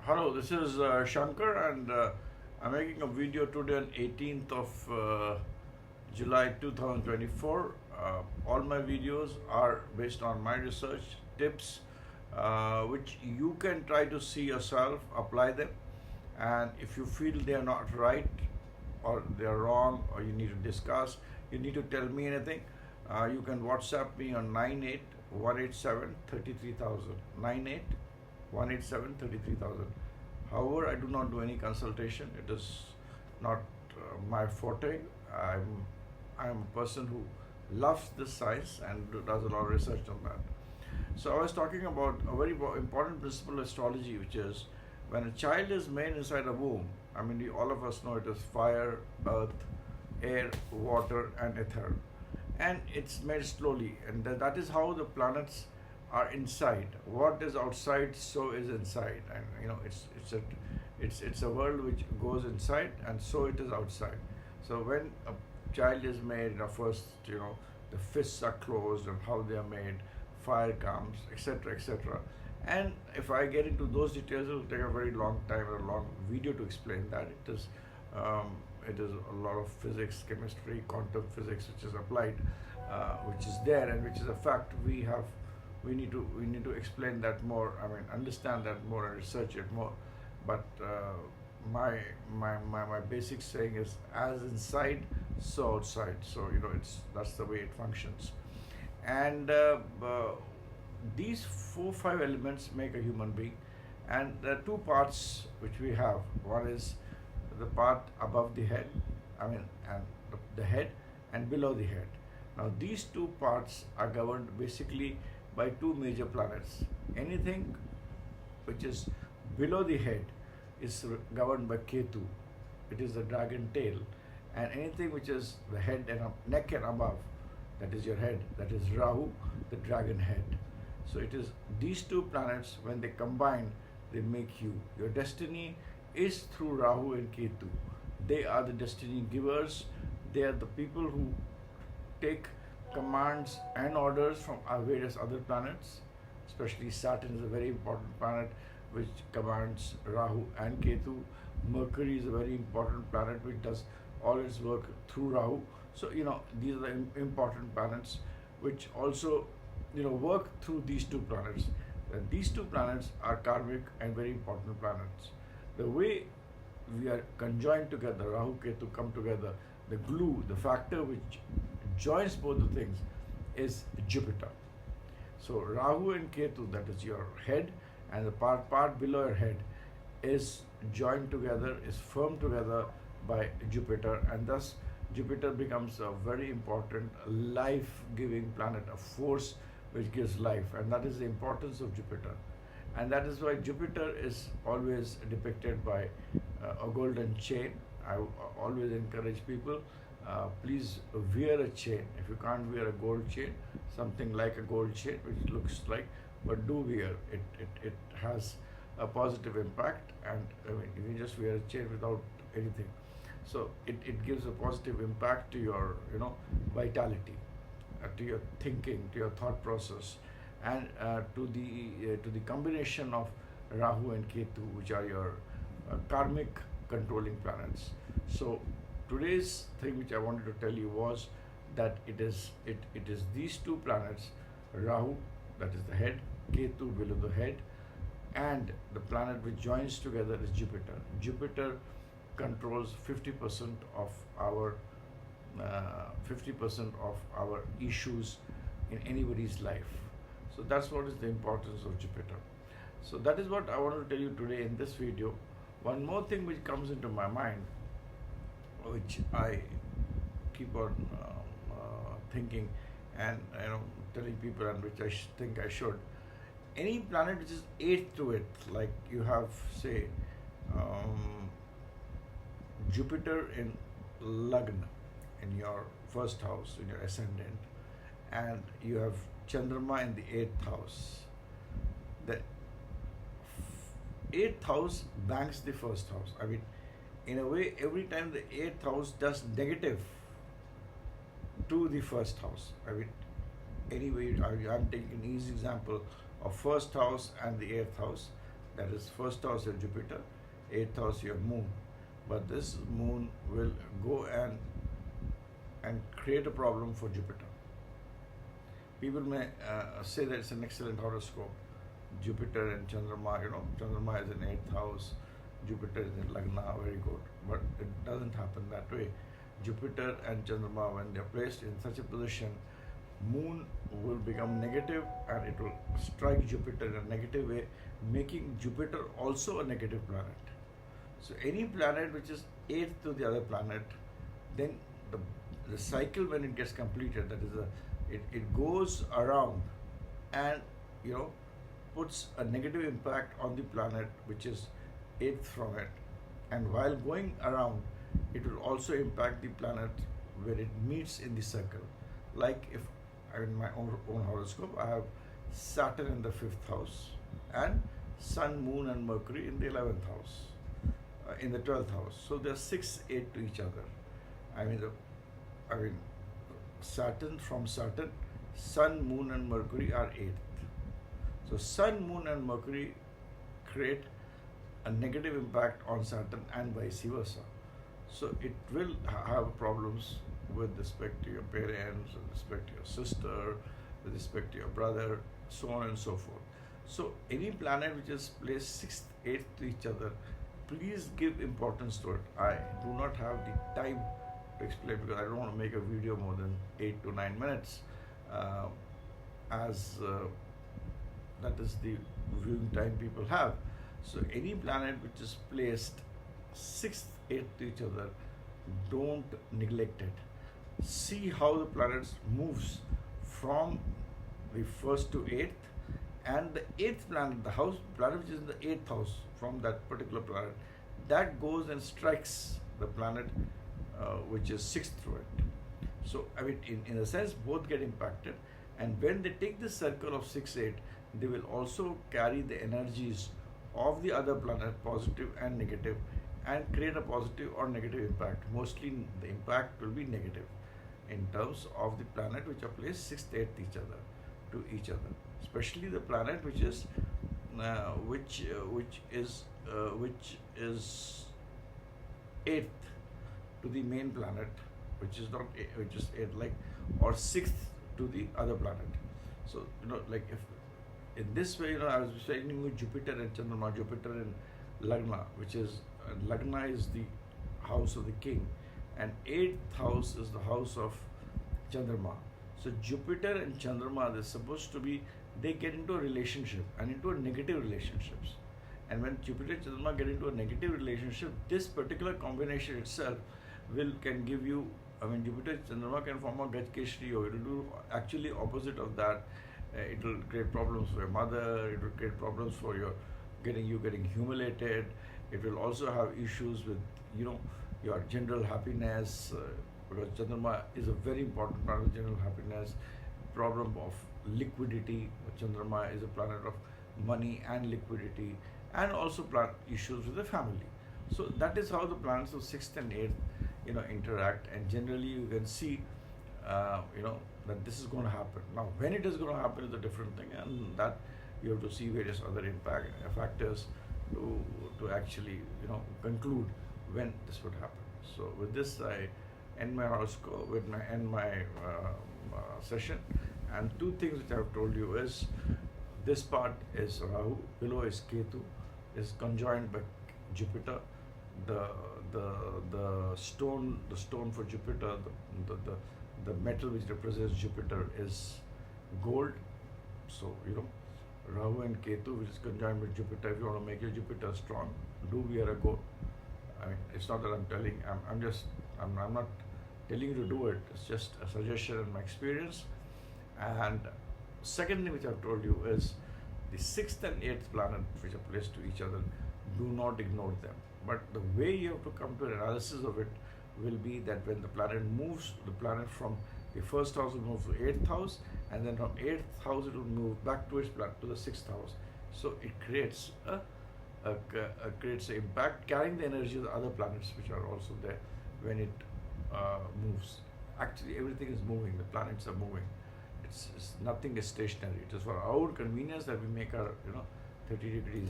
Hello, this is Shanker, and I'm making a video today on 18th of July 2024. All my videos are based on my research tips, which you can try to see yourself, apply them, and if you feel they are not right or they are wrong or you need to discuss, you need to tell me anything. You can WhatsApp me on 98 However, I do not do any consultation. It is not my forte. I'm a person who loves this science and does a lot of research on that. So I was talking about a very important principle of astrology, which is when a child is made inside a womb. I mean, all of us know it is fire, earth, air, water, and ether, and it's made slowly, and that is how the planets are inside. What is outside, so is inside, and it's a world which goes inside, and so it is outside. So when a child is made, first the fists are closed and how they are made, fire comes, etc., etc. And if I get into those details, it will take a very long time and a long video to explain that. It is a lot of physics, chemistry, quantum physics, which is applied, which is there, and which is a fact. We need to explain that more. I mean, understand that more and research it more. But my basic saying is, as inside, so outside. So that's the way it functions. And these 4-5 elements make a human being, and there are two parts which we have. One is the part above the head, and the head, and below the head. Now these two parts are governed basically by two major planets. Anything which is below the head is governed by Ketu. It is the dragon tail. And anything which is the head and neck and above, that is your head, that is Rahu, the dragon head. So it is these two planets, when they combine, they make you. Your destiny is through Rahu and Ketu. They are the destiny givers. They are the people who take commands and orders from our various other planets. Especially Saturn is a very important planet which commands Rahu and Ketu. Mercury is a very important planet which does all its work through Rahu. So these are the important planets which also work through these two planets. And these two planets are karmic and very important planets. The way we are conjoined together, Rahu, Ketu come together, the glue, the factor which joins both the things is Jupiter. So Rahu and Ketu, that is your head, and the part below your head is joined together, is firm together by Jupiter, and thus Jupiter becomes a very important life-giving planet, a force which gives life, and that is the importance of Jupiter. And that is why Jupiter is always depicted by a golden chain. I always encourage people, please wear a chain. If you can't wear a gold chain, something like a gold chain, which looks like, but do wear it. It has a positive impact, and you can just wear a chain without anything. So it gives a positive impact to your vitality, to your thinking, to your thought process, and to the combination of Rahu and Ketu, which are your karmic controlling planets. So today's thing which I wanted to tell you was that it is these two planets, Rahu, that is the head, Ketu below the head, and the planet which joins together is Jupiter. Jupiter controls 50% of our issues in anybody's life. So that's what is the importance of Jupiter. So that is what I want to tell you today in this video. One more thing which comes into my mind, which I keep on thinking and telling people, and which I think I should. Any planet which is 8th to it, like you have, say, Jupiter in Lagna, in your first house, in your ascendant, and you have Chandrama in the 8th house. The 8th house banks the first house. I mean, in a way, every time the 8th house does negative to the first house. I mean, anyway, I'm taking an easy example of first house and the 8th house. that is first house your Jupiter, eighth house your moon. But this moon will go and create a problem for Jupiter. People may say that it's an excellent horoscope. Jupiter and Chandrama, Chandrama is in eighth house, Jupiter is in Lagna, very good. But it doesn't happen that way. Jupiter and Chandrama, when they are placed in such a position, moon will become negative and it will strike Jupiter in a negative way, making Jupiter also a negative planet. So any planet which is eighth to the other planet, then the cycle, when it gets completed, that is it goes around and puts a negative impact on the planet which is eighth from it, and while going around it will also impact the planet where it meets in the circle. Like if in my own horoscope I have Saturn in the fifth house and Sun, Moon and Mercury in the 11th house, in the 12th house. So they are 6, 8 to each other. I mean Saturn, from Saturn, Sun, Moon and Mercury are 8th. So Sun, Moon and Mercury create a negative impact on Saturn and vice versa. So it will have problems with respect to your parents, with respect to your sister, with respect to your brother, so on and so forth. So any planet which is placed 6th, 8th to each other, please give importance to it. I do not have the time to explain because I don't want to make a video more than 8 to 9 minutes, as that is the viewing time people have. So any planet which is placed 6th, 8th to each other, don't neglect it. See how the planets moves from the 1st to 8th, and the 8th planet, the planet which is in the 8th house from that particular planet, that goes and strikes the planet which is 6th through it. So in a sense both get impacted, and when they take the circle of 6, 8, they will also carry the energies of the other planet, positive and negative, and create a positive or negative impact. Mostly the impact will be negative in terms of the planet which are placed 6th, 8th to each other. Especially the planet which is 8th to the main planet, which is 8th, like, or 6th to the other planet. So like if in this way, I was saying with Jupiter and Chandrama, Jupiter in Lagna, which is Lagna is the house of the king, and 8th house is the house of Chandrama. So Jupiter and Chandrama, they're supposed to be, they get into a relationship and into a negative relationships. And when Jupiter and Chandrama get into a negative relationship, this particular combination itself can give you, Jupiter and Chandrama can form a Gajkeshri, or it will do actually opposite of that. It will create problems for your mother, it will create problems for you getting humiliated. It will also have issues with your general happiness, because Chandrama is a very important part of general happiness. Problem of liquidity. Chandrama is a planet of money and liquidity, and also issues with the family. So that is how the planets of 6th and 8th interact, and generally you can see that this is going to happen. Now when it is going to happen is a different thing, and that you have to see various other factors to actually conclude when this would happen. So with this I end my horoscope, end my session, and two things which I have told you is, this part is Rahu, below is Ketu, is conjoined by Jupiter. The stone for Jupiter, the metal which represents Jupiter is gold. So Rahu and Ketu, which is conjoined with Jupiter. If you want to make your Jupiter strong, do wear a gold. It's not that I'm not telling you to do it. It's just a suggestion and my experience. And second thing which I've told you is, the 6th and 8th planet which are placed to each other, do not ignore them. But the way you have to come to an analysis of it will be that when the planet moves, the planet from the 1st house will move to 8th house, and then from 8th house it will move back to its planet to the 6th house. So it creates creates an impact, carrying the energy of the other planets which are also there when it moves. Actually, everything is moving. The planets are moving. It's nothing is stationary. It is for our convenience that we make our 30 degrees